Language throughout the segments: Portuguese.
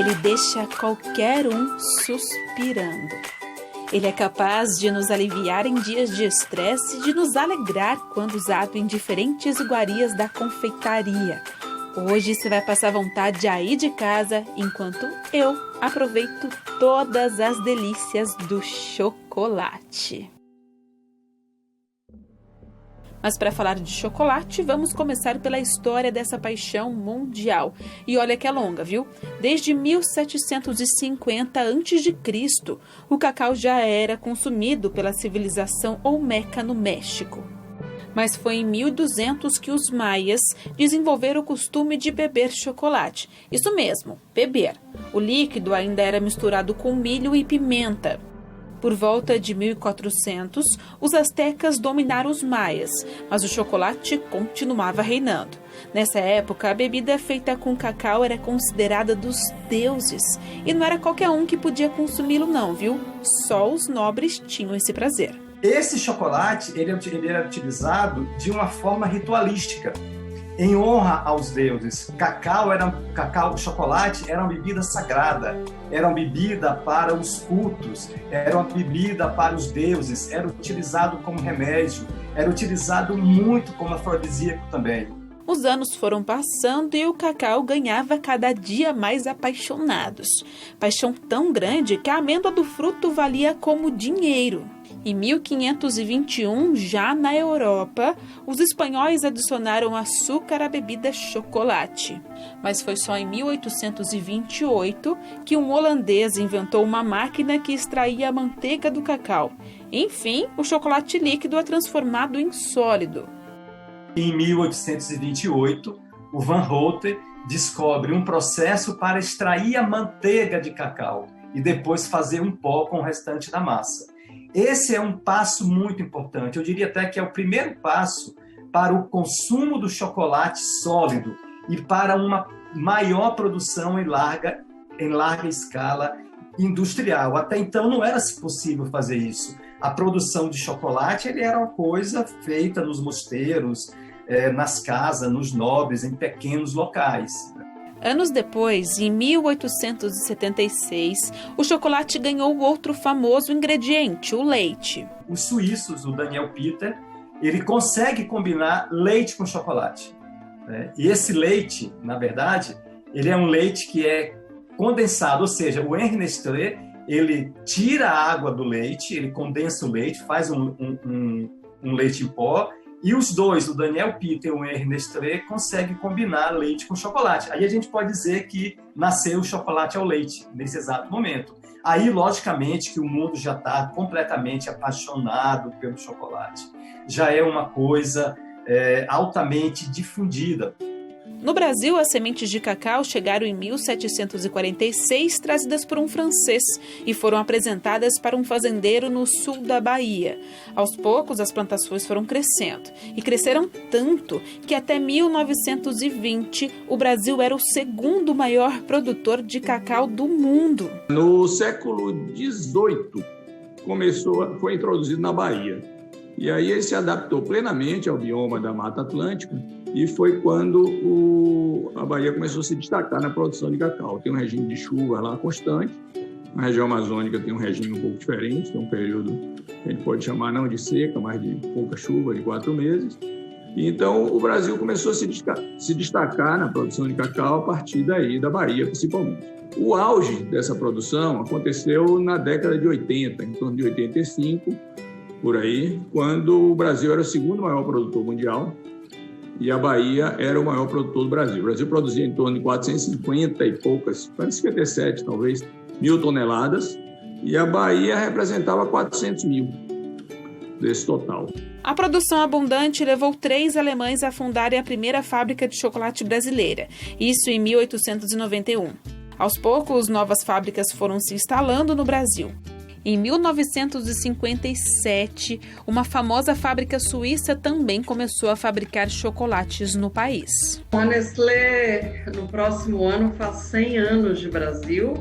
ele deixa qualquer um suspirando. Ele é capaz de nos aliviar em dias de estresse e de nos alegrar quando usado em diferentes iguarias da confeitaria. Hoje você vai passar vontade aí de casa, enquanto eu aproveito todas as delícias do chocolate. Mas para falar de chocolate, vamos começar pela história dessa paixão mundial. E olha que é longa, viu? Desde 1750 a.C., o cacau já era consumido pela civilização olmeca no México. Mas foi em 1200 que os maias desenvolveram o costume de beber chocolate. Isso mesmo, beber. O líquido ainda era misturado com milho e pimenta. Por volta de 1400, os astecas dominaram os maias, mas o chocolate continuava reinando. Nessa época, a bebida feita com cacau era considerada dos deuses. E não era qualquer um que podia consumi-lo não, viu? Só os nobres tinham esse prazer. Esse chocolate ele era utilizado de uma forma ritualística, em honra aos deuses. Chocolate era uma bebida sagrada, era uma bebida para os cultos, era uma bebida para os deuses, era utilizado como remédio, era utilizado muito como afrodisíaco também. Os anos foram passando e o cacau ganhava cada dia mais apaixonados. Paixão tão grande que a amêndoa do fruto valia como dinheiro. Em 1521, já na Europa, os espanhóis adicionaram açúcar à bebida chocolate. Mas foi só em 1828 que um holandês inventou uma máquina que extraía a manteiga do cacau. Enfim, o chocolate líquido é transformado em sólido. Em 1828, o Van Houten descobre um processo para extrair a manteiga de cacau e depois fazer um pó com o restante da massa. Esse é um passo muito importante. Eu diria até que é o primeiro passo para o consumo do chocolate sólido e para uma maior produção em larga escala industrial. Até então não era possível fazer isso. A produção de chocolate era uma coisa feita nos mosteiros, nas casas, nos nobres, em pequenos locais. Anos depois, em 1876, o chocolate ganhou outro famoso ingrediente, o leite. Os suíços, o Daniel Peter, ele consegue combinar leite com chocolate, né? E esse leite, na verdade, ele é um leite que é condensado, ou seja, o Henri Nestlé, ele tira a água do leite, ele condensa o leite, faz um leite em pó. E os dois, o Daniel Peter e o Henri Nestlé, conseguem combinar leite com chocolate. Aí a gente pode dizer que nasceu o chocolate ao leite, nesse exato momento. Aí, logicamente, que o mundo já está completamente apaixonado pelo chocolate. Já é uma coisa altamente difundida. No Brasil, as sementes de cacau chegaram em 1746, trazidas por um francês, e foram apresentadas para um fazendeiro no sul da Bahia. Aos poucos, as plantações foram crescendo, e cresceram tanto que até 1920 o Brasil era o segundo maior produtor de cacau do mundo. No século XVIII, foi introduzido na Bahia. E aí ele se adaptou plenamente ao bioma da Mata Atlântica, e foi quando a Bahia começou a se destacar na produção de cacau. Tem um regime de chuva lá constante, a região amazônica tem um regime um pouco diferente, tem um período que a gente pode chamar não de seca, mas de pouca chuva, de 4 meses. E então o Brasil começou a se destacar na produção de cacau a partir daí, da Bahia principalmente. O auge dessa produção aconteceu na década de 80, em torno de 85, por aí, quando o Brasil era o segundo maior produtor mundial e a Bahia era o maior produtor do Brasil. O Brasil produzia em torno de 450 e poucas, 457 talvez, mil toneladas, e a Bahia representava 400 mil desse total. A produção abundante levou 3 alemães a fundarem a primeira fábrica de chocolate brasileira, isso em 1891. Aos poucos, novas fábricas foram se instalando no Brasil. Em 1957, uma famosa fábrica suíça também começou a fabricar chocolates no país. A Nestlé, no próximo ano, faz 100 anos de Brasil.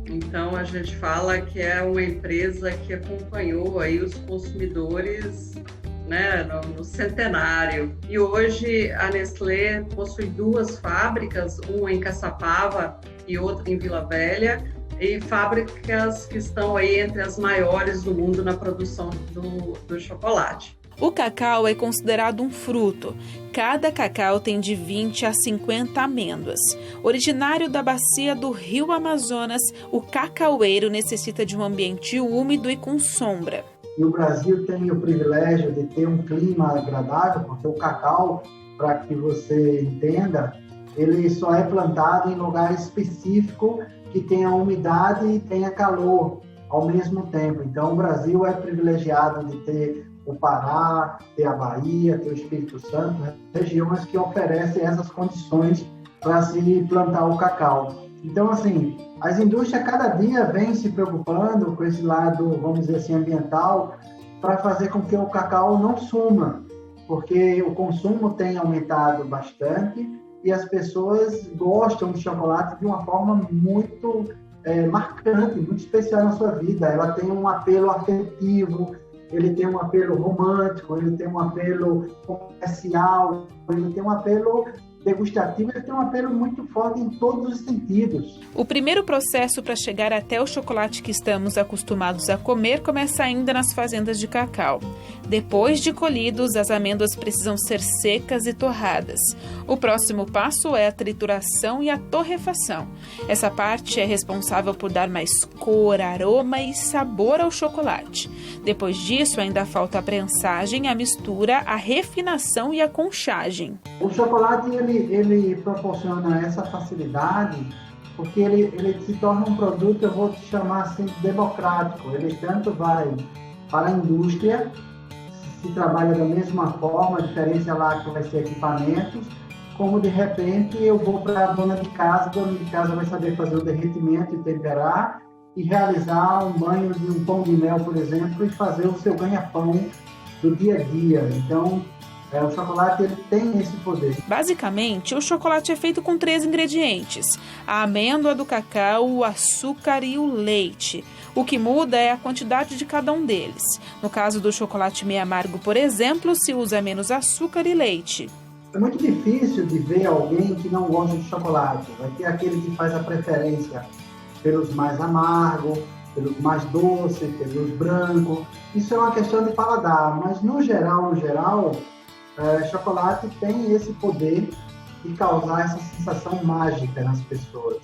Então, a gente fala que é uma empresa que acompanhou aí os consumidores né, no centenário. E hoje a Nestlé possui 2 fábricas, uma em Caçapava e outra em Vila Velha, e fábricas que estão aí entre as maiores do mundo na produção do chocolate. O cacau é considerado um fruto. Cada cacau tem de 20 a 50 amêndoas. Originário da bacia do Rio Amazonas, o cacaueiro necessita de um ambiente úmido e com sombra. E o Brasil tem o privilégio de ter um clima agradável, porque o cacau, para que você entenda, ele só é plantado em lugar específico que tenha umidade e tenha calor ao mesmo tempo. Então, o Brasil é privilegiado de ter o Pará, ter a Bahia, ter o Espírito Santo, regiões que oferecem essas condições para se plantar o cacau. Então, assim, as indústrias cada dia vêm se preocupando com esse lado, vamos dizer assim, ambiental, para fazer com que o cacau não suma, porque o consumo tem aumentado bastante e as pessoas gostam de chocolate de uma forma muito marcante, muito especial na sua vida. Ela tem um apelo afetivo, ele tem um apelo romântico, ele tem um apelo comercial, ele tem um apelo degustativo, ele tem um apelo muito forte em todos os sentidos. O primeiro processo para chegar até o chocolate que estamos acostumados a comer começa ainda nas fazendas de cacau. Depois de colhidos, as amêndoas precisam ser secas e torradas. O próximo passo é a trituração e a torrefação. Essa parte é responsável por dar mais cor, aroma e sabor ao chocolate. Depois disso, ainda falta a prensagem, a mistura, a refinação e a conchagem. O chocolate ele proporciona essa facilidade porque ele se torna um produto, eu vou te chamar assim, democrático. Ele tanto vai para a indústria, se trabalha da mesma forma, a diferença lá que vai ser equipamentos, como de repente eu vou para a dona de casa vai saber fazer o derretimento e temperar e realizar um banho de um pão de mel, por exemplo, e fazer o seu ganha-pão do dia a dia. Então, o chocolate ele tem esse poder. Basicamente, o chocolate é feito com 3 ingredientes: a amêndoa do cacau, o açúcar e o leite. O que muda é a quantidade de cada um deles. No caso do chocolate meio amargo, por exemplo, se usa menos açúcar e leite. É muito difícil de ver alguém que não gosta de chocolate. Vai ter aquele que faz a preferência pelos mais amargos, pelos mais doces, pelos brancos. Isso é uma questão de paladar, mas no geral, chocolate tem esse poder de causar essa sensação mágica nas pessoas.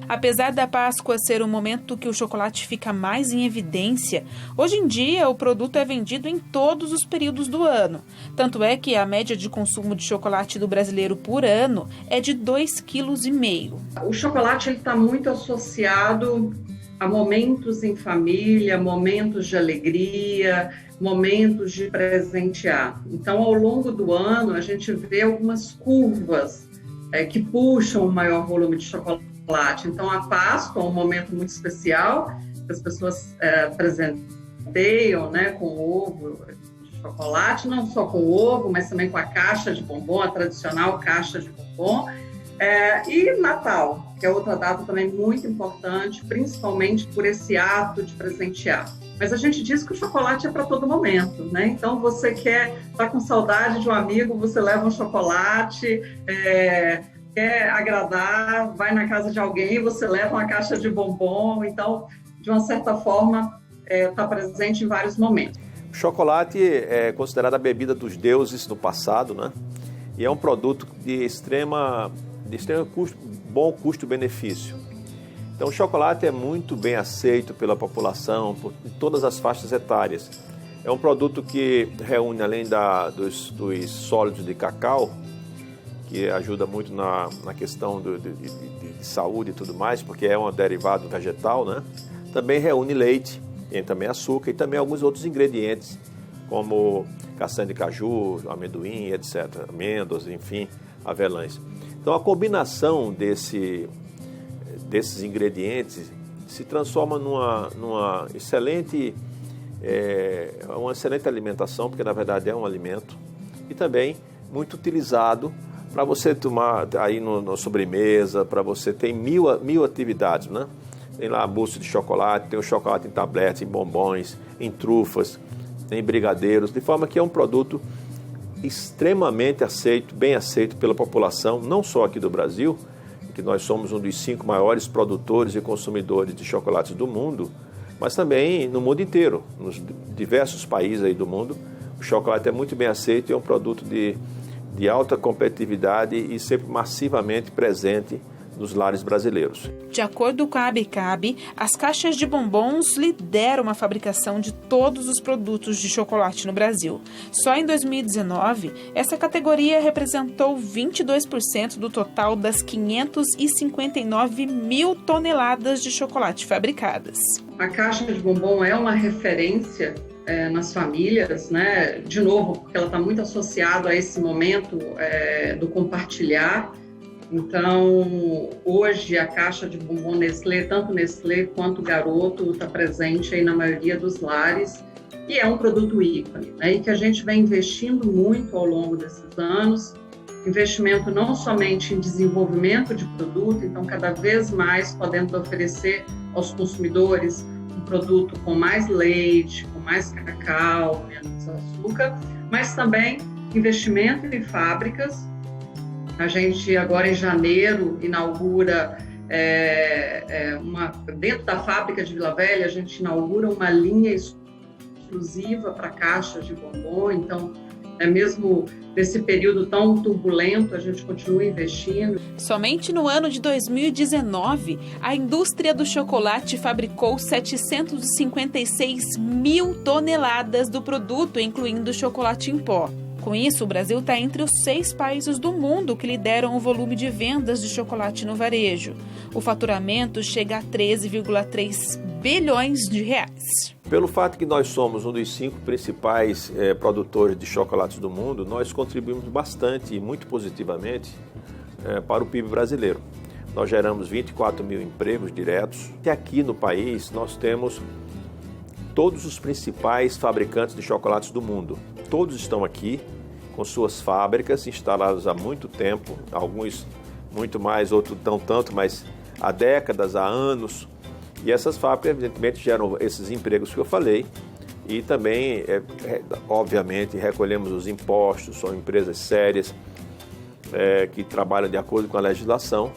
Apesar da Páscoa ser o momento que o chocolate fica mais em evidência, hoje em dia o produto é vendido em todos os períodos do ano. Tanto é que a média de consumo de chocolate do brasileiro por ano é de 2,5 kg. O chocolate está muito associado a momentos em família, momentos de alegria, momentos de presentear. Então, ao longo do ano, a gente vê algumas curvas que puxam o maior volume de chocolate. Então, a Páscoa é um momento muito especial, que as pessoas presenteiam, né, com ovo de chocolate, não só com o ovo, mas também com a caixa de bombom, a tradicional caixa de bombom. E Natal, que é outra data também muito importante, principalmente por esse ato de presentear. Mas a gente diz que o chocolate é para todo momento, né? Então, você tá com saudade de um amigo, você leva um chocolate, quer agradar, vai na casa de alguém, você leva uma caixa de bombom. Então, de uma certa forma, está presente em vários momentos. O chocolate é considerado a bebida dos deuses no passado, né? E é um produto de extremo bom custo-benefício. Então, o chocolate é muito bem aceito pela população, por todas as faixas etárias. É um produto que reúne, além dos sólidos de cacau, que ajuda muito na questão de saúde e tudo mais, porque é um derivado vegetal, né? Também reúne leite, tem também açúcar e também alguns outros ingredientes, como castanha de caju, amendoim, etc., amêndoas, enfim, avelãs. Então, a combinação desses ingredientes se transforma numa excelente alimentação, porque na verdade é um alimento, e também muito utilizado para você tomar aí na sobremesa, para você ter mil atividades, né? Tem lá a mousse de chocolate, tem o chocolate em tablete, em bombons, em trufas, em brigadeiros, de forma que é um produto extremamente aceito, bem aceito pela população, não só aqui do Brasil, que nós somos um dos 5 maiores produtores e consumidores de chocolates do mundo, mas também no mundo inteiro, nos diversos países aí do mundo. O chocolate é muito bem aceito e é um produto de alta competitividade e sempre massivamente presente nos lares brasileiros. De acordo com a Abicab, as caixas de bombons lideram a fabricação de todos os produtos de chocolate no Brasil. Só em 2019, essa categoria representou 22% do total das 559 mil toneladas de chocolate fabricadas. A caixa de bombom é uma referência nas famílias, né? De novo, porque ela está muito associada a esse momento do compartilhar. Então, hoje a caixa de bombom Nestlé, tanto Nestlé quanto Garoto, está presente aí na maioria dos lares e é um produto ícone, né? E que a gente vem investindo muito ao longo desses anos, investimento não somente em desenvolvimento de produto, então cada vez mais podendo oferecer aos consumidores um produto com mais leite, com mais cacau, menos açúcar, mas também investimento em fábricas. A gente agora em janeiro inaugura, dentro da fábrica de Vila Velha, a gente inaugura uma linha exclusiva para caixas de bombom. Então, mesmo nesse período tão turbulento, a gente continua investindo. Somente no ano de 2019, a indústria do chocolate fabricou 756 mil toneladas do produto, incluindo chocolate em pó. Com isso, o Brasil está entre os 6 países do mundo que lideram o volume de vendas de chocolate no varejo. O faturamento chega a 13,3 bilhões de reais. Pelo fato que nós somos um dos 5 principais produtores de chocolates do mundo, nós contribuímos bastante e muito positivamente para o PIB brasileiro. Nós geramos 24 mil empregos diretos. E aqui no país nós temos todos os principais fabricantes de chocolates do mundo. Todos estão aqui com suas fábricas instaladas há muito tempo, alguns muito mais, outros não tanto, mas há décadas, há anos. E essas fábricas, evidentemente, geram esses empregos que eu falei e também, obviamente, recolhemos os impostos, são empresas sérias que trabalham de acordo com a legislação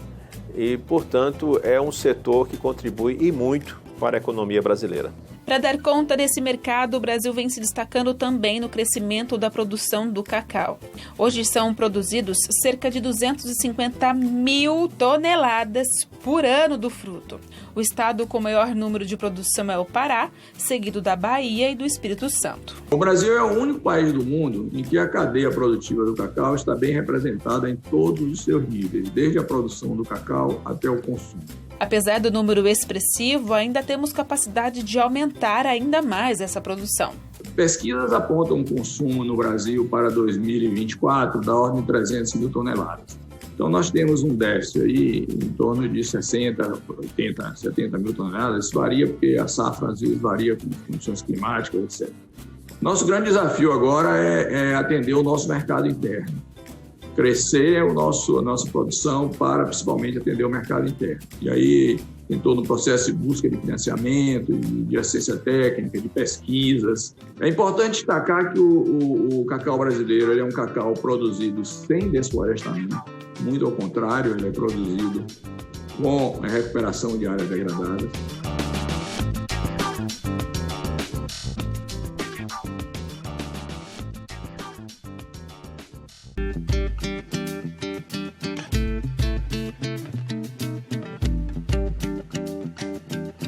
e, portanto, é um setor que contribui e muito para a economia brasileira. Para dar conta desse mercado, o Brasil vem se destacando também no crescimento da produção do cacau. Hoje são produzidos cerca de 250 mil toneladas por ano do fruto. O estado com maior número de produção é o Pará, seguido da Bahia e do Espírito Santo. O Brasil é o único país do mundo em que a cadeia produtiva do cacau está bem representada em todos os seus níveis, desde a produção do cacau até o consumo. Apesar do número expressivo, ainda temos capacidade de aumentar ainda mais essa produção. Pesquisas apontam um consumo no Brasil para 2024 da ordem de 300 mil toneladas. Então, nós temos um déficit aí em torno de 60, 80, 70 mil toneladas. Isso varia porque a safra às vezes varia com condições climáticas, etc. Nosso grande desafio agora é atender o nosso mercado interno. Crescer a nossa produção para, principalmente, atender o mercado interno. E aí, tem todo um processo de busca de financiamento, de assistência técnica, de pesquisas. É importante destacar que o cacau brasileiro ele é um cacau produzido sem desflorestamento. Muito ao contrário, ele é produzido com a recuperação de áreas degradadas.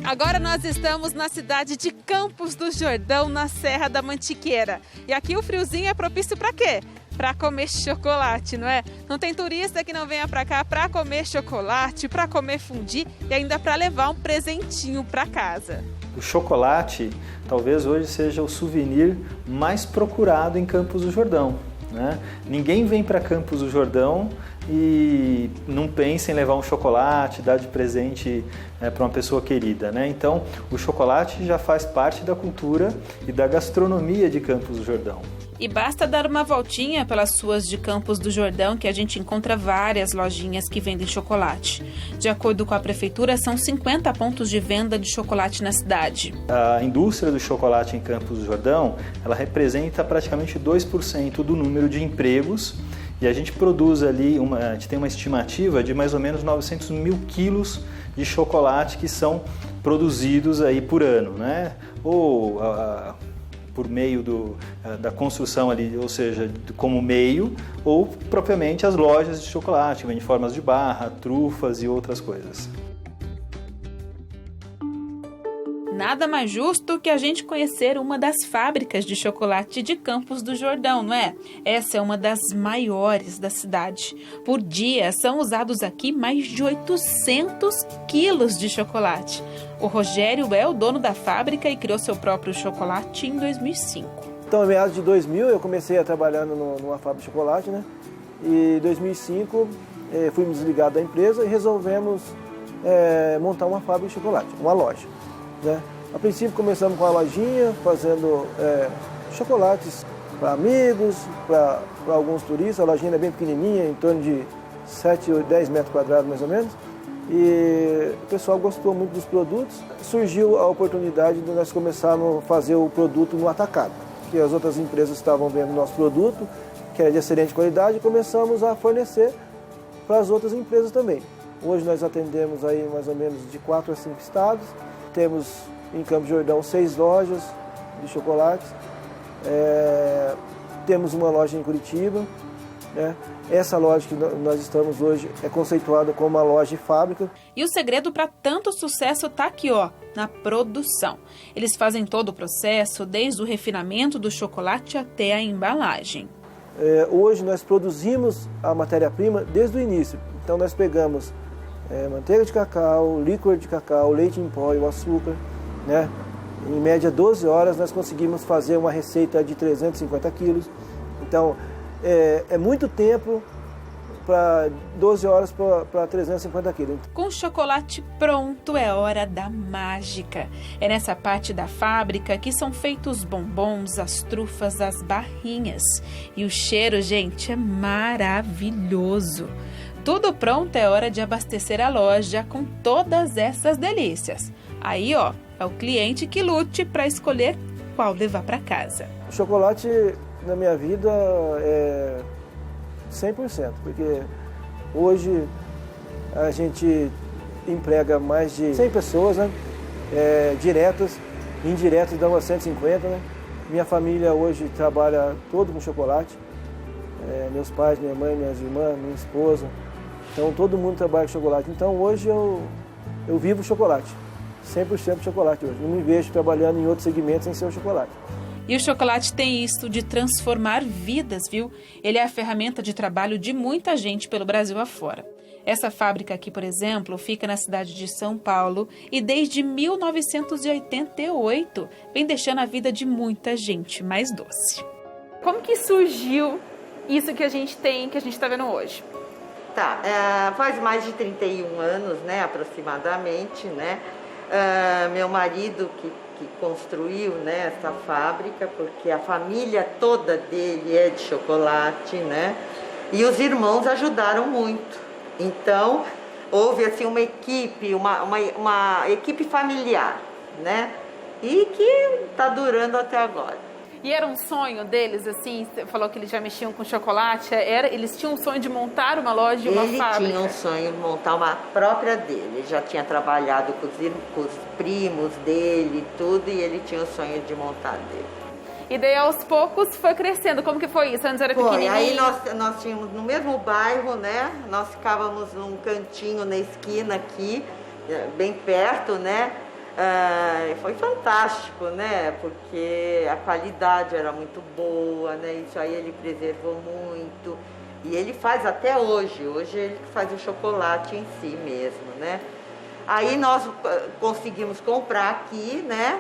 Agora nós estamos na cidade de Campos do Jordão, na Serra da Mantiqueira. E aqui o friozinho é propício para quê? Para comer chocolate, não é? Não tem turista que não venha para cá para comer chocolate, para comer fondue e ainda para levar um presentinho para casa. O chocolate talvez hoje seja o souvenir mais procurado em Campos do Jordão, né? Ninguém vem para Campos do Jordão e não pense em levar um chocolate, dar de presente para uma pessoa querida, né? Então, o chocolate já faz parte da cultura e da gastronomia de Campos do Jordão. E basta dar uma voltinha pelas ruas de Campos do Jordão que a gente encontra várias lojinhas que vendem chocolate. De acordo com a prefeitura, são 50 pontos de venda de chocolate na cidade. A indústria do chocolate em Campos do Jordão, ela representa praticamente 2% do número de empregos e a gente produz ali, a gente tem uma estimativa de mais ou menos 900 mil quilos de chocolate que são produzidos aí por ano, né? Ou por meio da construção ali, ou seja, como meio, ou propriamente as lojas de chocolate, que vendem formas de barra, trufas e outras coisas. Nada mais justo que a gente conhecer uma das fábricas de chocolate de Campos do Jordão, não é? Essa é uma das maiores da cidade. Por dia, são usados aqui mais de 800 quilos de chocolate. O Rogério é o dono da fábrica e criou seu próprio chocolate em 2005. Então, em meados de 2000, eu comecei a trabalhar numa fábrica de chocolate, né? E em 2005, fomos desligados da empresa e resolvemos montar uma fábrica de chocolate, uma loja, né? A princípio, começamos com a lojinha, fazendo chocolates para amigos, para alguns turistas. A lojinha é bem pequenininha, em torno de 7 ou 10 metros quadrados, mais ou menos. E o pessoal gostou muito dos produtos. Surgiu a oportunidade de nós começarmos a fazer o produto no atacado, que as outras empresas estavam vendo o nosso produto, que era de excelente qualidade, e começamos a fornecer para as outras empresas também. Hoje nós atendemos aí mais ou menos de 4 a 5 estados. Temos em Campos do Jordão 6 lojas de chocolates. Temos uma loja em Curitiba, né? Essa loja que nós estamos hoje é conceituada como uma loja de fábrica. E o segredo para tanto sucesso está aqui, ó, na produção. Eles fazem todo o processo, desde o refinamento do chocolate até a embalagem. Hoje nós produzimos a matéria-prima desde o início. Então nós pegamos manteiga de cacau, líquor de cacau, leite em pó e o açúcar, né? Em média 12 horas nós conseguimos fazer uma receita de 350 quilos. Então é muito tempo para 12 horas para 350 quilos. Com o chocolate pronto é hora da mágica. É nessa parte da fábrica que são feitos os bombons, as trufas, as barrinhas. E o cheiro, gente, é maravilhoso. Tudo pronto, é hora de abastecer a loja com todas essas delícias. Aí, ó, é o cliente que lute para escolher qual levar para casa. O chocolate na minha vida é 100%, porque hoje a gente emprega mais de 100 pessoas, né? Diretas, indiretas dão umas 150, né? Minha família hoje trabalha todo com chocolate, meus pais, minha mãe, minhas irmãs, minha esposa. Então todo mundo trabalha com chocolate. Então hoje eu vivo chocolate, 100% de chocolate hoje. Não me vejo trabalhando em outros segmentos sem ser o chocolate. E o chocolate tem isso de transformar vidas, viu? Ele é a ferramenta de trabalho de muita gente pelo Brasil afora. Essa fábrica aqui, por exemplo, fica na cidade de São Paulo e desde 1988 vem deixando a vida de muita gente mais doce. Como que surgiu isso que a gente tem, que a gente está vendo hoje? Faz mais de 31 anos, né, aproximadamente, né? Meu marido que construiu, né, essa fábrica, porque a família toda dele é de chocolate, né? E os irmãos ajudaram muito. Então, houve assim uma equipe, uma equipe familiar, né? E que está durando até agora. E era um sonho deles, assim, você falou que eles já mexiam com chocolate, eles tinham um sonho de montar uma loja e uma fábrica? Ele tinha um sonho de montar uma própria dele, ele já tinha trabalhado com os primos dele e tudo, e ele tinha o sonho de montar dele. E daí aos poucos foi crescendo, como que foi isso? Antes era pequenininho? Aí nós tínhamos no mesmo bairro, né, nós ficávamos num cantinho na esquina aqui, bem perto, né? Foi fantástico, né? Porque a qualidade era muito boa, né? Isso aí ele preservou muito. E ele faz até hoje. Hoje ele faz o chocolate em si mesmo, né? Aí nós conseguimos comprar aqui, né?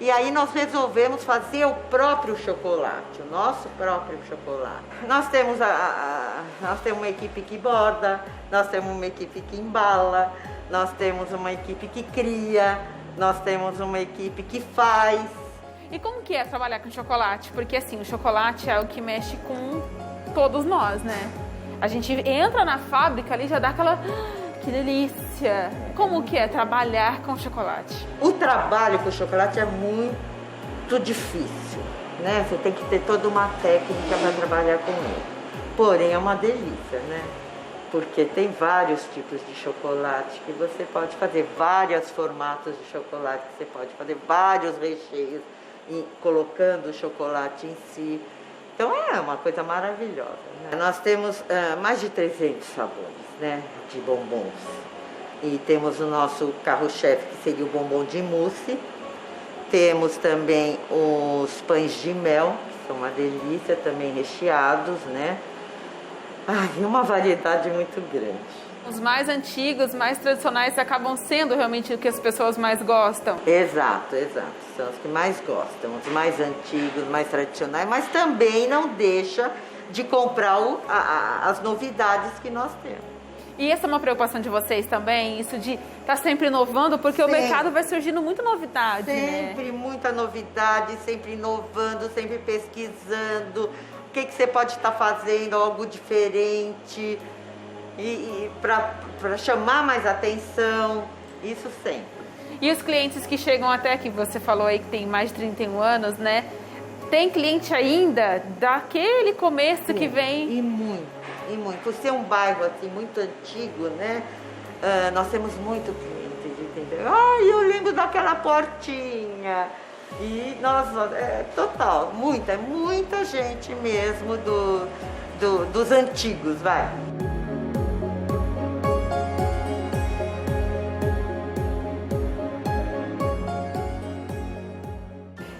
E aí nós resolvemos fazer o próprio chocolate, o nosso próprio chocolate. Nós temos uma equipe que borda, nós temos uma equipe que embala, nós temos uma equipe que cria, nós temos uma equipe que faz. E como que é trabalhar com chocolate? Porque assim, o chocolate é o que mexe com todos nós, né? A gente entra na fábrica ali e já dá aquela... Que delícia! Como que é trabalhar com chocolate? O trabalho com chocolate é muito difícil, né? Você tem que ter toda uma técnica para trabalhar com ele. Porém, é uma delícia, né? Porque tem vários tipos de chocolate que você pode fazer, vários formatos de chocolate que você pode fazer, vários recheios, colocando o chocolate em si. Então é uma coisa maravilhosa, né? Nós temos mais de 300 sabores, né, de bombons. E temos o nosso carro-chefe, que seria o bombom de mousse. Temos também os pães de mel, que são uma delícia, também recheados, né? E uma variedade muito grande. Os mais antigos, mais tradicionais, acabam sendo realmente o que as pessoas mais gostam. Exato. São os que mais gostam, os mais antigos, mais tradicionais, mas também não deixa de comprar as novidades que nós temos. E essa é uma preocupação de vocês também, isso de estar sempre inovando, porque o mercado vai surgindo muita novidade, Sempre, né? Muita novidade, sempre inovando, sempre pesquisando. O que você pode estar fazendo, algo diferente, e para chamar mais atenção, isso sempre. E os clientes que chegam até aqui, você falou aí que tem mais de 31 anos, né? Tem cliente ainda daquele começo que vem... E muito. Por ser um bairro assim muito antigo, né? Nós temos muito cliente, entendeu? Eu lembro daquela portinha. E nossa, total, muita gente mesmo dos antigos, vai.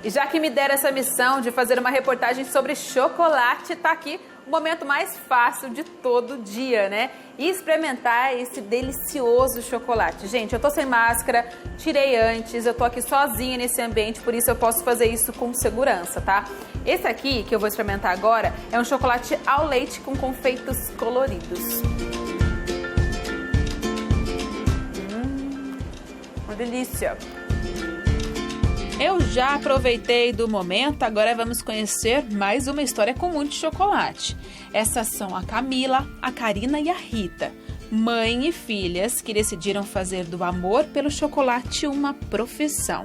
E já que me deram essa missão de fazer uma reportagem sobre chocolate, tá aqui o momento mais fácil de todo dia, né? E experimentar esse delicioso chocolate. Gente, eu tô sem máscara, tirei antes, eu tô aqui sozinha nesse ambiente, por isso eu posso fazer isso com segurança, tá? Esse aqui, que eu vou experimentar agora, é um chocolate ao leite com confeitos coloridos. Uma delícia! Eu já aproveitei do momento, agora vamos conhecer mais uma história com muito chocolate. Essas são a Camila, a Karina e a Rita, mãe e filhas que decidiram fazer do amor pelo chocolate uma profissão.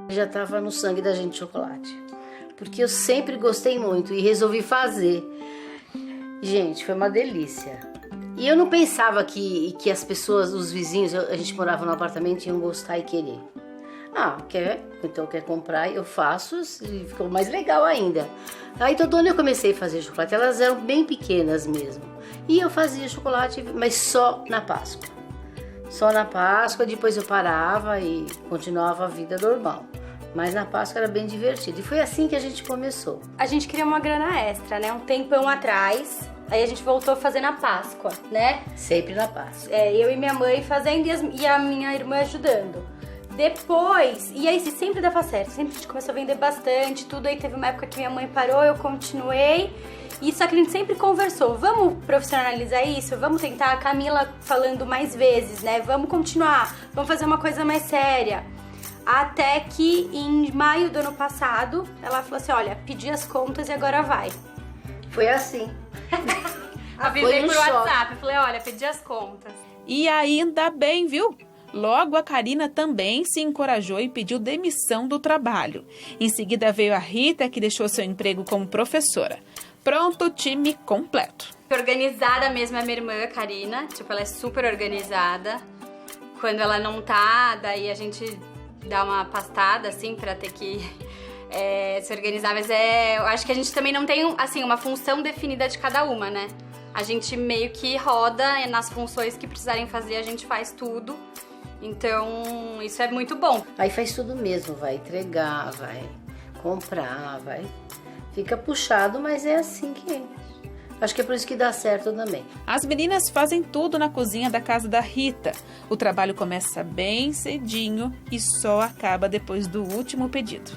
Já estava no sangue da gente chocolate, porque eu sempre gostei muito e resolvi fazer. Gente, foi uma delícia. E eu não pensava que as pessoas, os vizinhos, a gente morava no apartamento, iam gostar e querer. Então quer comprar, eu faço e ficou mais legal ainda. Aí todo ano eu comecei a fazer chocolate, elas eram bem pequenas mesmo. E eu fazia chocolate, mas só na Páscoa. Só na Páscoa, depois eu parava e continuava a vida normal. Mas na Páscoa era bem divertido. E foi assim que a gente começou. A gente queria uma grana extra, né? Um tempão atrás. Aí a gente voltou a fazer na Páscoa, né? Sempre na Páscoa. Eu e minha mãe fazendo e a minha irmã ajudando. Depois, e aí sempre dava certo, sempre a gente começou a vender bastante, tudo. Aí teve uma época que minha mãe parou, eu continuei. E só que a gente sempre conversou, vamos profissionalizar isso? Vamos tentar, a Camila falando mais vezes, né? Vamos continuar, vamos fazer uma coisa mais séria. Até que em maio do ano passado, ela falou assim, olha, pedi as contas e agora vai. Foi assim. Avisei por WhatsApp, eu falei, olha, pedi as contas. E ainda bem, viu? Logo, a Karina também se encorajou e pediu demissão do trabalho. Em seguida veio a Rita, que deixou seu emprego como professora. Pronto, time completo. Organizada mesmo é minha irmã, a Karina. Ela é super organizada. Quando ela não tá, daí a gente dá uma pastada, assim, pra ter que se organizar. Mas eu acho que a gente também não tem, assim, uma função definida de cada uma, né? A gente meio que roda nas funções que precisarem fazer, a gente faz tudo. Então, isso é muito bom. Aí faz tudo mesmo, vai entregar, vai comprar, vai... Fica puxado, mas é assim que Acho que é por isso que dá certo também. As meninas fazem tudo na cozinha da casa da Rita. O trabalho começa bem cedinho e só acaba depois do último pedido.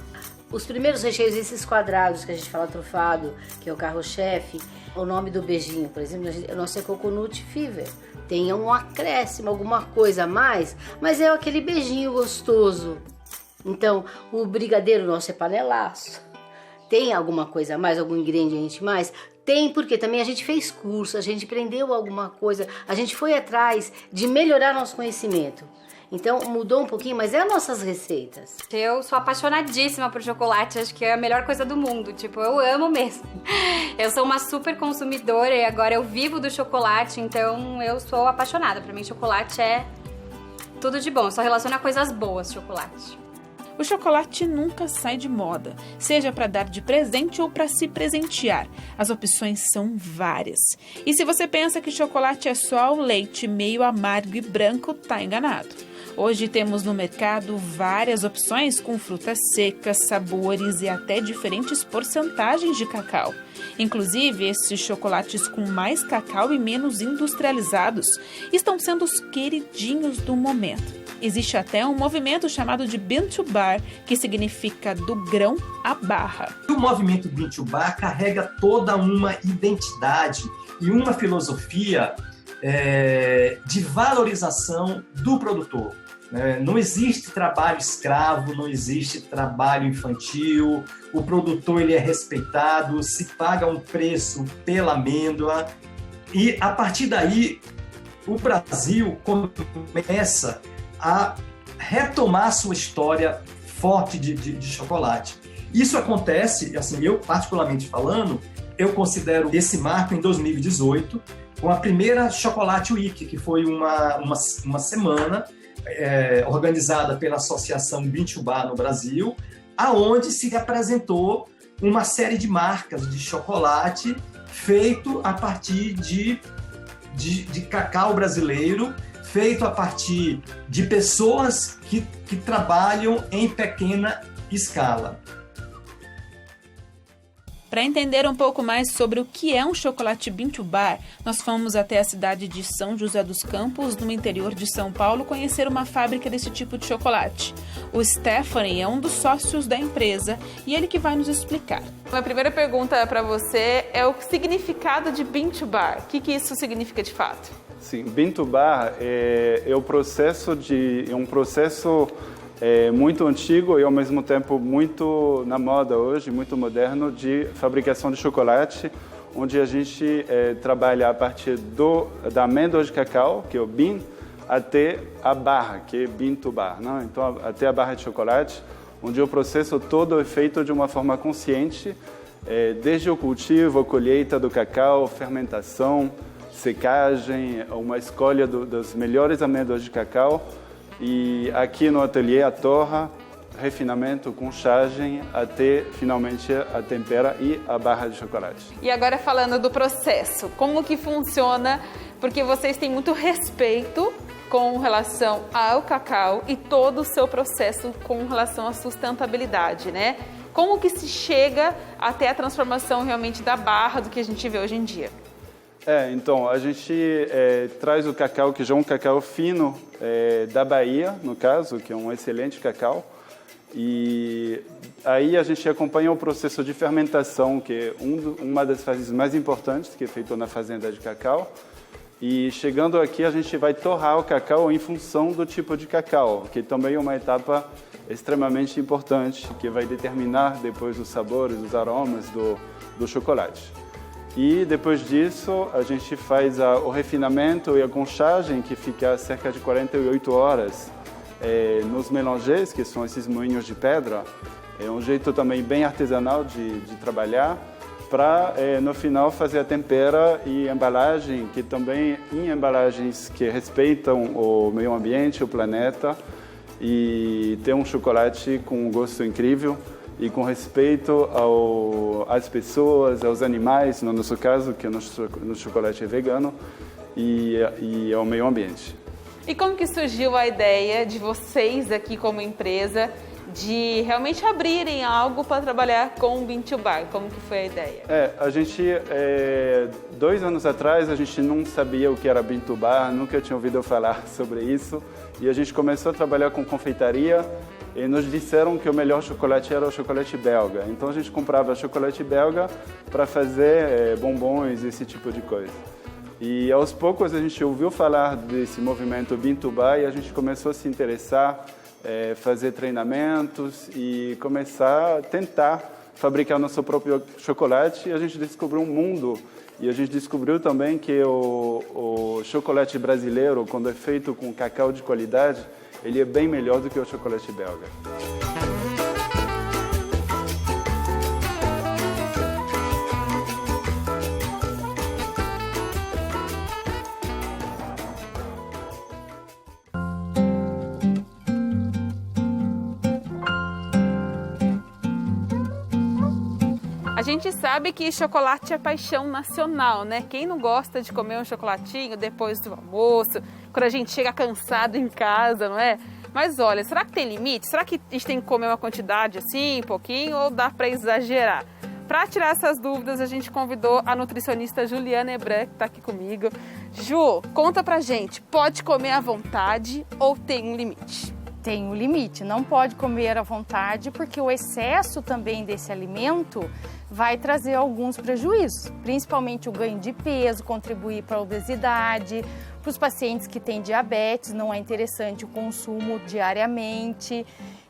Os primeiros recheios, esses quadrados que a gente fala trufado, que é o carro-chefe, o nome do beijinho, por exemplo, o nosso é Coconut Fever. Tem um acréscimo, alguma coisa a mais, mas é aquele beijinho gostoso. Então, o brigadeiro nosso é panelaço. Tem alguma coisa a mais, algum ingrediente a mais? Tem, porque também a gente fez curso, a gente aprendeu alguma coisa, a gente foi atrás de melhorar nosso conhecimento. Então mudou um pouquinho, mas é as nossas receitas. Eu sou apaixonadíssima por chocolate, acho que é a melhor coisa do mundo, tipo, eu amo mesmo. Eu sou uma super consumidora e agora eu vivo do chocolate, então eu sou apaixonada. Pra mim chocolate é tudo de bom, só relaciona coisas boas chocolate. O chocolate nunca sai de moda, seja para dar de presente ou para se presentear. As opções são várias. E se você pensa que chocolate é só o leite meio amargo e branco, tá enganado. Hoje temos no mercado várias opções com frutas secas, sabores e até diferentes porcentagens de cacau. Inclusive, esses chocolates com mais cacau e menos industrializados estão sendo os queridinhos do momento. Existe até um movimento chamado de Bean to Bar, que significa do grão à barra. O movimento Bean to Bar carrega toda uma identidade e uma filosofia de valorização do produtor. Não existe trabalho escravo, não existe trabalho infantil, o produtor ele é respeitado, se paga um preço pela amêndoa e a partir daí o Brasil começa a retomar sua história forte de chocolate. Isso acontece, assim, eu particularmente falando, eu considero esse marco em 2018, com a primeira Chocolate Week, que foi uma semana organizada pela Associação Bean to Bar no Brasil, aonde se apresentou uma série de marcas de chocolate feito a partir de cacau brasileiro, feito a partir de pessoas que trabalham em pequena escala. Para entender um pouco mais sobre o que é um chocolate Bean to Bar, nós fomos até a cidade de São José dos Campos, no interior de São Paulo, conhecer uma fábrica desse tipo de chocolate. O Stephanie é um dos sócios da empresa e ele que vai nos explicar. A primeira pergunta para você é o significado de Bean to Bar. O que isso significa de fato? Sim, Bean to Bar é um processo muito antigo e ao mesmo tempo muito na moda hoje, muito moderno, de fabricação de chocolate, onde a gente trabalha a partir da amêndoa de cacau, que é o bean, até a barra, que é Bean to Bar, né? Então até a barra de chocolate, onde o processo todo é feito de uma forma consciente, desde o cultivo, a colheita do cacau, fermentação, secagem, uma escolha das melhores amêndoas de cacau. E aqui no ateliê a torra, refinamento, conchagem, até finalmente a tempera e a barra de chocolate. E agora falando do processo, como que funciona? Porque vocês têm muito respeito com relação ao cacau e todo o seu processo com relação à sustentabilidade, né? Como que se chega até a transformação realmente da barra do que a gente vê hoje em dia? Então, a gente traz o cacau, que já é um cacau fino da Bahia, no caso, que é um excelente cacau. E aí a gente acompanha o processo de fermentação, que é uma das fases mais importantes, que é feito na fazenda de cacau. E chegando aqui, a gente vai torrar o cacau em função do tipo de cacau, que também é uma etapa extremamente importante, que vai determinar depois os sabores, os aromas do chocolate. E depois disso, a gente faz o refinamento e a conchagem, que fica cerca de 48 horas nos melangers, que são esses moinhos de pedra. É um jeito também bem artesanal de trabalhar, para no final fazer a tempera e embalagem, que também em embalagens que respeitam o meio ambiente, o planeta, e ter um chocolate com um gosto incrível e com respeito às pessoas, aos animais, no nosso caso, que no chocolate é vegano, e ao meio ambiente. E como que surgiu a ideia de vocês aqui como empresa de realmente abrirem algo para trabalhar com o Bean2Bar? Como que foi a ideia? A gente, 2 anos atrás, a gente não sabia o que era Bean2Bar, nunca tinha ouvido falar sobre isso. E a gente começou a trabalhar com confeitaria e nos disseram que o melhor chocolate era o chocolate belga. Então a gente comprava chocolate belga para fazer bombons, esse tipo de coisa. E aos poucos a gente ouviu falar desse movimento Bean2Bar e a gente começou a se interessar, fazer treinamentos e começar a tentar fabricar nosso próprio chocolate. E a gente descobriu um mundo e a gente descobriu também que o chocolate brasileiro, quando é feito com cacau de qualidade, ele é bem melhor do que o chocolate belga. A gente sabe que chocolate é paixão nacional, né? Quem não gosta de comer um chocolatinho depois do almoço, quando a gente chega cansado em casa, não é? Mas olha, será que tem limite? Será que a gente tem que comer uma quantidade assim, pouquinho, ou dá para exagerar? Para tirar essas dúvidas, a gente convidou a nutricionista Juliana Hebran, que está aqui comigo. Ju, conta pra gente, pode comer à vontade ou tem um limite? Tem um limite, não pode comer à vontade, porque o excesso também desse alimento vai trazer alguns prejuízos, principalmente o ganho de peso, contribuir para a obesidade. Para os pacientes que têm diabetes, não é interessante o consumo diariamente,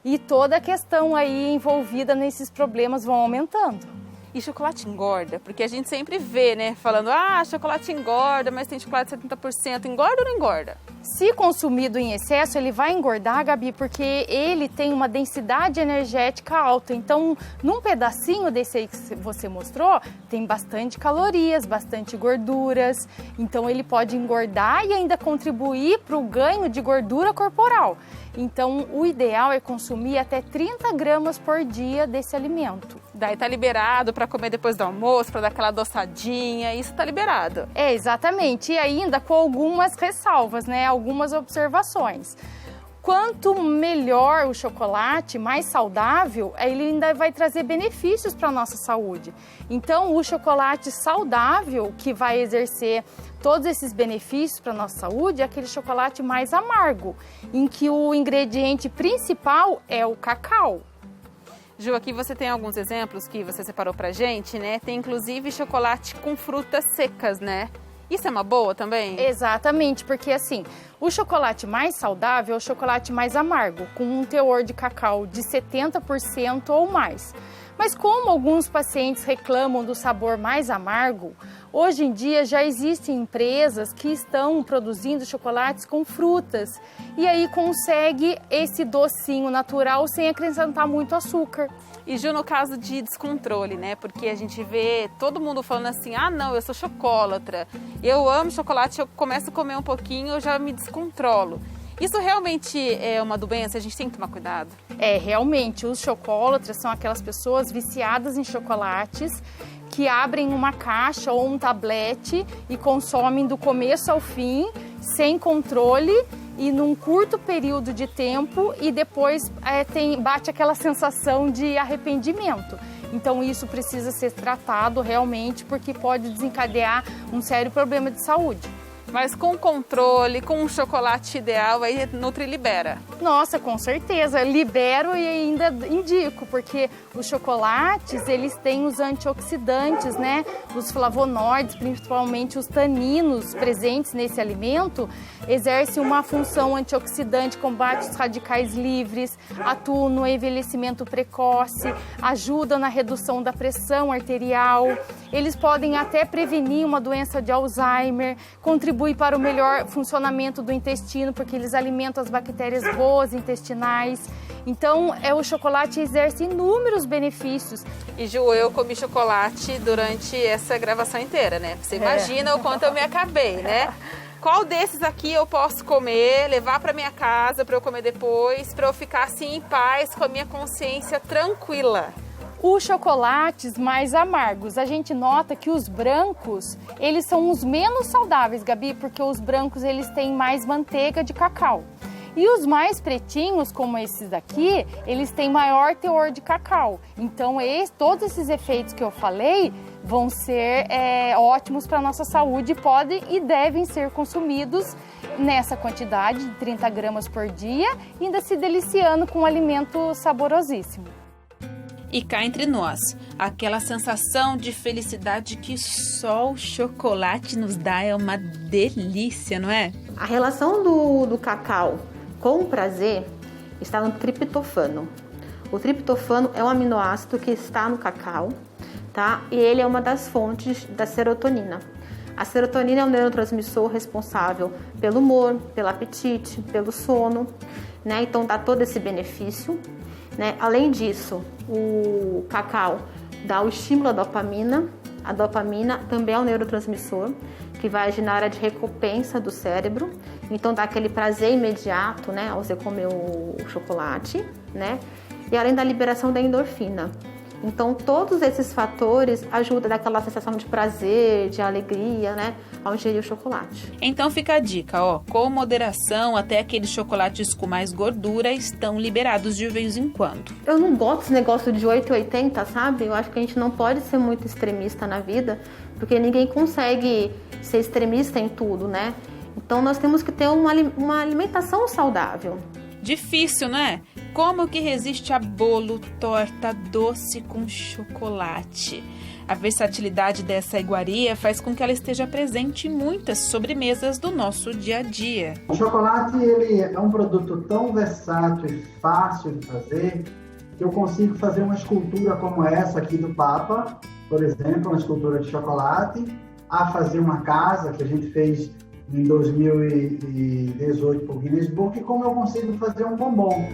e toda a questão aí envolvida nesses problemas vão aumentando. E chocolate engorda? Porque a gente sempre vê, né, falando, chocolate engorda, mas tem chocolate 70%. Engorda ou não engorda? Se consumido em excesso, ele vai engordar, Gabi, porque ele tem uma densidade energética alta. Então, num pedacinho desse aí que você mostrou, tem bastante calorias, bastante gorduras. Então, ele pode engordar e ainda contribuir para o ganho de gordura corporal. Então, o ideal é consumir até 30 gramas por dia desse alimento. Daí tá liberado para comer depois do almoço, para dar aquela adoçadinha, isso tá liberado. Exatamente, e ainda com algumas ressalvas, né? Algumas observações. Quanto melhor o chocolate, mais saudável, ele ainda vai trazer benefícios para a nossa saúde. Então, o chocolate saudável, que vai exercer todos esses benefícios para a nossa saúde, é aquele chocolate mais amargo, em que o ingrediente principal é o cacau. Ju, aqui você tem alguns exemplos que você separou pra gente, né? Tem inclusive chocolate com frutas secas, né? Isso é uma boa também? Exatamente, porque assim, o chocolate mais saudável é o chocolate mais amargo, com um teor de cacau de 70% ou mais. Mas como alguns pacientes reclamam do sabor mais amargo, hoje em dia já existem empresas que estão produzindo chocolates com frutas e aí consegue esse docinho natural sem acrescentar muito açúcar. E Ju, no caso de descontrole, né? Porque a gente vê todo mundo falando assim, não, eu sou chocolatra, eu amo chocolate, eu começo a comer um pouquinho, eu já me descontrolo. Isso realmente é uma doença? A gente tem que tomar cuidado? Realmente, os chocolatras são aquelas pessoas viciadas em chocolates que abrem uma caixa ou um tablete e consomem do começo ao fim, sem controle e num curto período de tempo e depois bate aquela sensação de arrependimento. Então isso precisa ser tratado realmente porque pode desencadear um sério problema de saúde. Mas com controle, com um chocolate ideal, aí Nutri libera. Nossa, com certeza. Libero e ainda indico, porque os chocolates, eles têm os antioxidantes, né? Os flavonoides, principalmente os taninos presentes nesse alimento, exercem uma função antioxidante, combate os radicais livres, atuam no envelhecimento precoce, ajudam na redução da pressão arterial. Eles podem até prevenir uma doença de Alzheimer, contribuem para o melhor funcionamento do intestino, porque eles alimentam as bactérias boas intestinais. Então, o chocolate exerce inúmeros benefícios. E Ju, eu comi chocolate durante essa gravação inteira, né? Você imagina o quanto eu me acabei, né? Qual desses aqui eu posso comer, levar para minha casa para eu comer depois, para eu ficar assim em paz, com a minha consciência tranquila? Os chocolates mais amargos, a gente nota que os brancos, eles são os menos saudáveis, Gabi, porque os brancos eles têm mais manteiga de cacau. E os mais pretinhos, como esses daqui, eles têm maior teor de cacau. Então, todos esses efeitos que eu falei vão ser ótimos para a nossa saúde, podem e devem ser consumidos nessa quantidade de 30 gramas por dia, ainda se deliciando com um alimento saborosíssimo. E cá entre nós, aquela sensação de felicidade que só o chocolate nos dá é uma delícia, não é? A relação do cacau com o prazer está no triptofano. O triptofano é um aminoácido que está no cacau, tá? E ele é uma das fontes da serotonina. A serotonina é um neurotransmissor responsável pelo humor, pelo apetite, pelo sono, né? Então dá todo esse benefício, né? Além disso, o cacau dá o estímulo à dopamina. A dopamina também é um neurotransmissor que vai agir na área de recompensa do cérebro. Então dá aquele prazer imediato, né, ao você comer o chocolate, né? E além da liberação da endorfina. Então todos esses fatores ajudam daquela sensação de prazer, de alegria, né, ao ingerir o chocolate. Então fica a dica, ó, com moderação, até aqueles chocolates com mais gordura estão liberados de vez em quando. Eu não gosto desse negócio de 880, sabe? Eu acho que a gente não pode ser muito extremista na vida, porque ninguém consegue ser extremista em tudo, né? Então nós temos que ter uma alimentação saudável. Difícil, né? Como que resiste a bolo, torta, doce com chocolate? A versatilidade dessa iguaria faz com que ela esteja presente em muitas sobremesas do nosso dia a dia. O chocolate ele é um produto tão versátil e fácil de fazer que eu consigo fazer uma escultura como essa aqui do Papa, por exemplo, uma escultura de chocolate, a fazer uma casa que a gente fez em 2018 por Guinness Book, e como eu consigo fazer um bombom.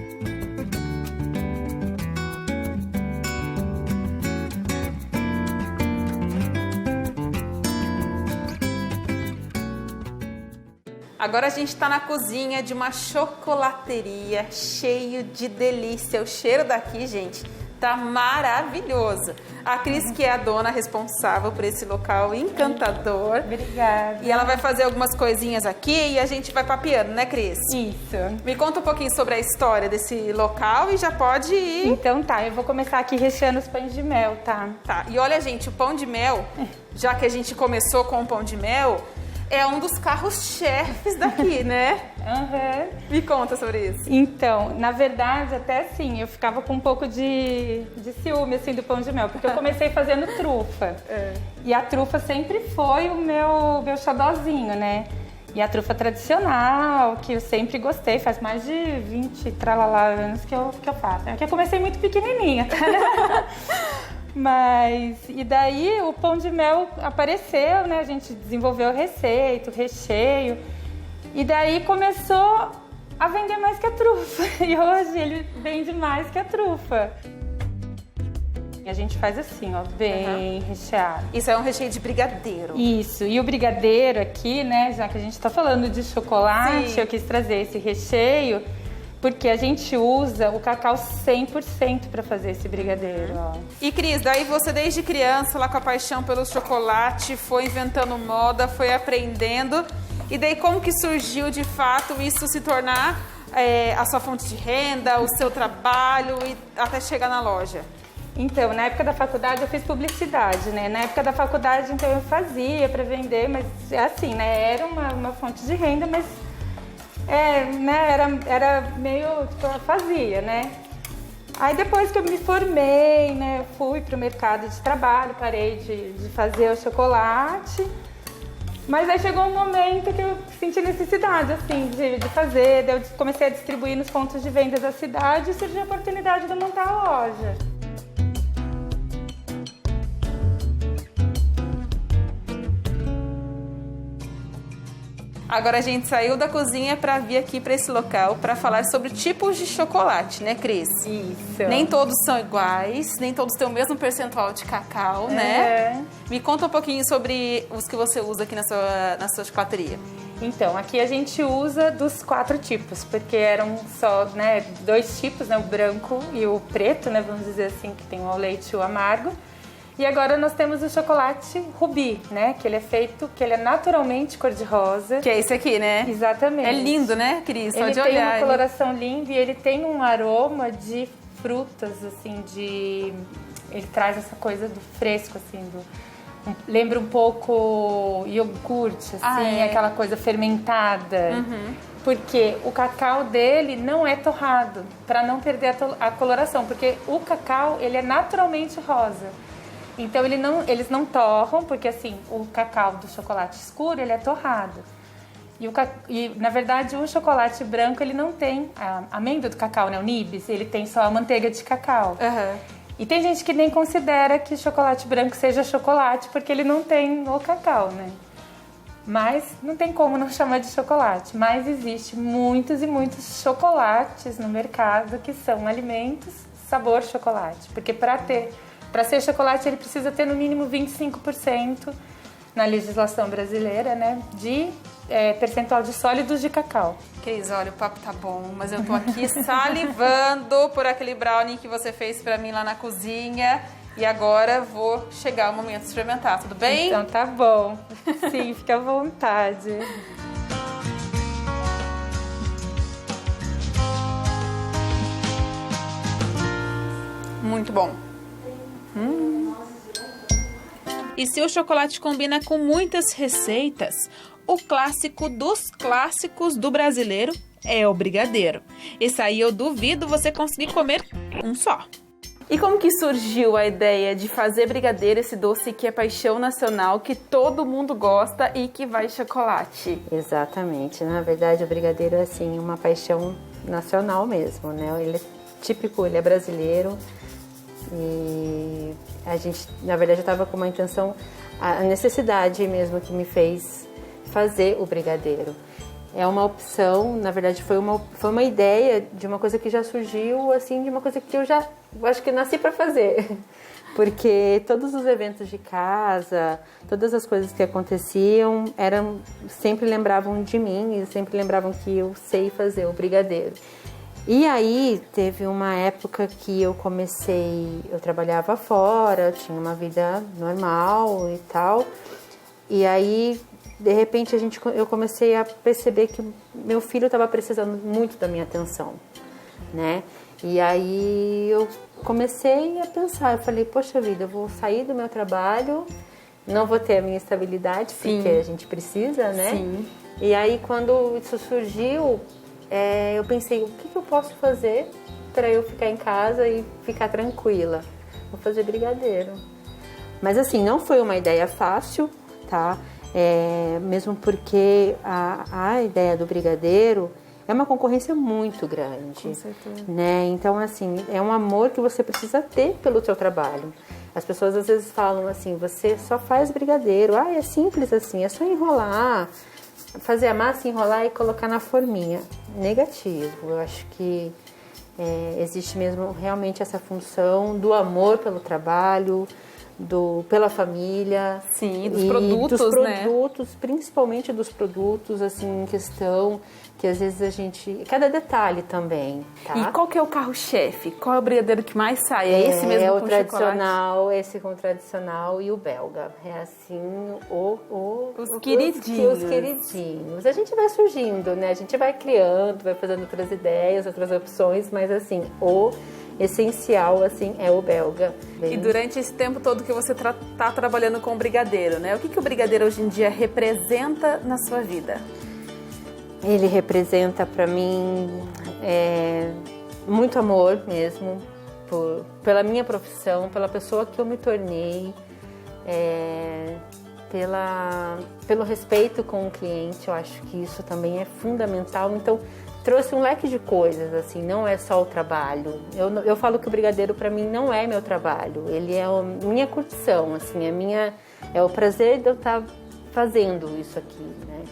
Agora a gente está na cozinha de uma chocolateria cheio de delícia. O cheiro daqui, gente, tá maravilhoso. A Cris, que é a dona responsável por esse local encantador. Obrigada. E ela vai fazer algumas coisinhas aqui e a gente vai papeando, né, Cris? Isso. Me conta um pouquinho sobre a história desse local e já pode ir. Então tá, eu vou começar aqui recheando os pães de mel, tá? Tá, e olha, gente, o pão de mel, já que a gente começou com o pão de mel, é um dos carros-chefes daqui, né? Uhum. Me conta sobre isso. Então, na verdade, até assim, eu ficava com um pouco de ciúme, assim, do pão de mel, porque eu comecei fazendo trufa. E a trufa sempre foi o meu xodózinho, né? E a trufa tradicional, que eu sempre gostei, faz mais de 20 tralalá anos que eu faço. É que eu comecei muito pequenininha, tá? Mas, e daí o pão de mel apareceu, né? A gente desenvolveu receita, o recheio. E daí começou a vender mais que a trufa. E hoje ele vende mais que a trufa. E a gente faz assim, ó, bem recheado. Isso é um recheio de brigadeiro. Isso. E o brigadeiro aqui, né? Já que a gente tá falando de chocolate, Sim. eu quis trazer esse recheio. Porque a gente usa o cacau 100% para fazer esse brigadeiro, ó. E Cris, daí você desde criança, lá com a paixão pelo chocolate, foi inventando moda, foi aprendendo. E daí como que surgiu de fato isso se tornar a sua fonte de renda, o seu trabalho e até chegar na loja? Então, na época da faculdade eu fiz publicidade, né? Na época da faculdade, então eu fazia para vender, mas é assim, né? Era uma fonte de renda, mas... né, era meio, tipo, eu fazia, né? Aí depois que eu me formei, né, eu fui pro mercado de trabalho, parei de fazer o chocolate. Mas aí chegou um momento que eu senti necessidade, assim, de fazer. Daí eu comecei a distribuir nos pontos de venda da cidade e surgiu a oportunidade de montar a loja. Agora a gente saiu da cozinha para vir aqui para esse local para falar sobre tipos de chocolate, né, Cris? Isso. Nem todos são iguais, nem todos têm o mesmo percentual de cacau, né? Me conta um pouquinho sobre os que você usa aqui na sua chocolateria. Então, aqui a gente usa dos 4 tipos, porque eram só, né, 2 tipos, né, o branco e o preto, né, vamos dizer assim, que tem o ao leite e o amargo. E agora nós temos o chocolate rubi, né? Que ele é feito, que ele é naturalmente cor-de-rosa. Que é esse aqui, né? Exatamente. É lindo, né, Cris? Só ele de tem olhar. uma coloração linda e ele tem um aroma de frutas, assim, ele traz essa coisa do fresco, assim, lembra um pouco iogurte, assim, aquela coisa fermentada. Porque o cacau dele não é torrado, para não perder a coloração, porque o cacau, ele é naturalmente rosa. Então eles não torram, porque assim, o cacau do chocolate escuro, ele é torrado. E na verdade o chocolate branco, ele não tem a amêndoa do cacau, né, o nibs, ele tem só a manteiga de cacau. E tem gente que nem considera que chocolate branco seja chocolate, porque ele não tem o cacau, né? Mas não tem como não chamar de chocolate. Mas existe muitos e muitos chocolates no mercado que são alimentos sabor chocolate. Porque para ser chocolate, ele precisa ter no mínimo 25% na legislação brasileira, né, de percentual de sólidos de cacau. Cris, olha, o papo tá bom, mas eu tô aqui salivando por aquele brownie que você fez pra mim lá na cozinha. E agora vou chegar o momento de experimentar, tudo bem? Então tá bom. Sim, fica à vontade. Muito bom. E se o chocolate combina com muitas receitas, o clássico dos clássicos do brasileiro é o brigadeiro. Esse aí eu duvido você conseguir comer um só. E como que surgiu a ideia de fazer brigadeiro, esse doce que é paixão nacional, que todo mundo gosta e que vai chocolate? Exatamente. Na verdade, o brigadeiro é assim, uma paixão nacional mesmo, né? Ele é típico, ele é brasileiro. E a gente, na verdade, eu estava com uma intenção, a necessidade mesmo que me fez fazer o brigadeiro. É uma opção, na verdade foi uma ideia de uma coisa que já surgiu, assim, de uma coisa que eu acho que nasci para fazer. Porque todos os eventos de casa, todas as coisas que aconteciam, sempre lembravam de mim e sempre lembravam que eu sei fazer o brigadeiro. E aí teve uma época que eu trabalhava fora, tinha uma vida normal e tal, e aí de repente eu comecei a perceber que meu filho estava precisando muito da minha atenção, né? E aí eu comecei a pensar, eu falei, poxa vida, eu vou sair do meu trabalho, não vou ter a minha estabilidade, porque a gente precisa, né? Sim. E aí quando isso surgiu, eu pensei, o que eu posso fazer para eu ficar em casa e ficar tranquila? Vou fazer brigadeiro. Mas assim, não foi uma ideia fácil, tá? Mesmo porque a ideia do brigadeiro é uma concorrência muito grande. Com certeza. Né? Então, assim, é um amor que você precisa ter pelo seu trabalho. As pessoas às vezes falam assim, você só faz brigadeiro. É simples assim, é só enrolar, fazer a massa, enrolar e colocar na forminha. Negativo. Eu acho que existe mesmo realmente essa função do amor pelo trabalho, pela família. Sim, dos produtos, né? Principalmente dos produtos, assim, em questão, que às vezes cada detalhe também, tá? E qual que é o carro-chefe? Qual é o brigadeiro que mais sai? É esse mesmo com tradicional, chocolate? Esse com tradicional e o belga. É assim, os queridinhos. Os queridinhos. A gente vai surgindo, né? A gente vai criando, vai fazendo outras ideias, outras opções, mas assim, o essencial, assim, é o belga. E durante esse tempo todo que você tá trabalhando com o brigadeiro, né? O que o brigadeiro hoje em dia representa na sua vida? Ele representa para mim muito amor mesmo, pela minha profissão, pela pessoa que eu me tornei, pelo respeito com o cliente. Eu acho que isso também é fundamental. Então, trouxe um leque de coisas, assim, não é só o trabalho. Eu falo que o brigadeiro para mim não é meu trabalho, ele é a minha curtição, assim, é o prazer de eu estar fazendo isso aqui, né?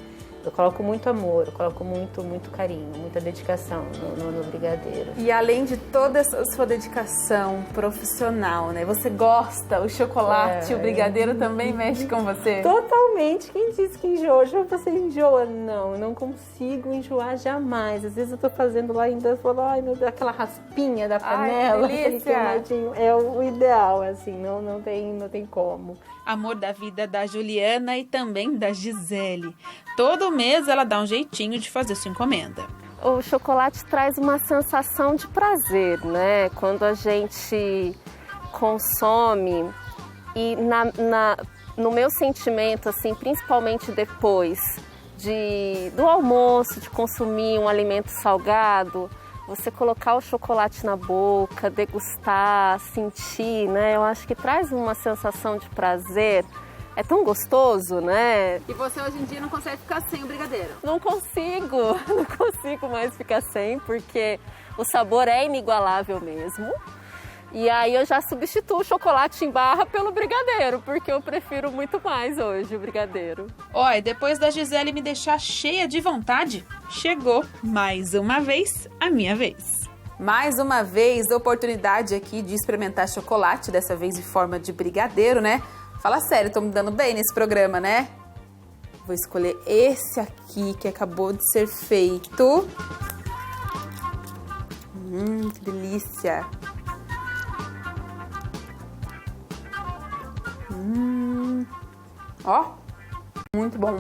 Eu coloco muito amor, eu coloco muito carinho, muita dedicação no brigadeiro. E além de toda essa sua dedicação profissional, né? Você gosta, o chocolate, o brigadeiro também mexe com você? Totalmente. Quem disse que enjoa? Já você enjoa? Não, eu não consigo enjoar jamais. Às vezes eu tô fazendo lá ainda, eu falo, ai meu Deus, aquela raspinha da panela, aquele queimadinho. É o ideal, assim, não tem como. Amor da vida da Juliana e também da Gisele. Todo mês ela dá um jeitinho de fazer sua encomenda. O chocolate traz uma sensação de prazer, né? Quando a gente consome e no meu sentimento, assim, principalmente depois do almoço, de consumir um alimento salgado, você colocar o chocolate na boca, degustar, sentir, né? Eu acho que traz uma sensação de prazer. É tão gostoso, né? E você hoje em dia não consegue ficar sem o brigadeiro? Não consigo mais ficar sem, porque o sabor é inigualável mesmo. E aí eu já substituo o chocolate em barra pelo brigadeiro, porque eu prefiro muito mais hoje o brigadeiro. Olha, depois da Gisele me deixar cheia de vontade, chegou mais uma vez a minha vez. Mais uma vez, oportunidade aqui de experimentar chocolate, dessa vez em forma de brigadeiro, né? Fala sério, tô me dando bem nesse programa, né? Vou escolher esse aqui que acabou de ser feito. Que delícia! Ó, muito bom.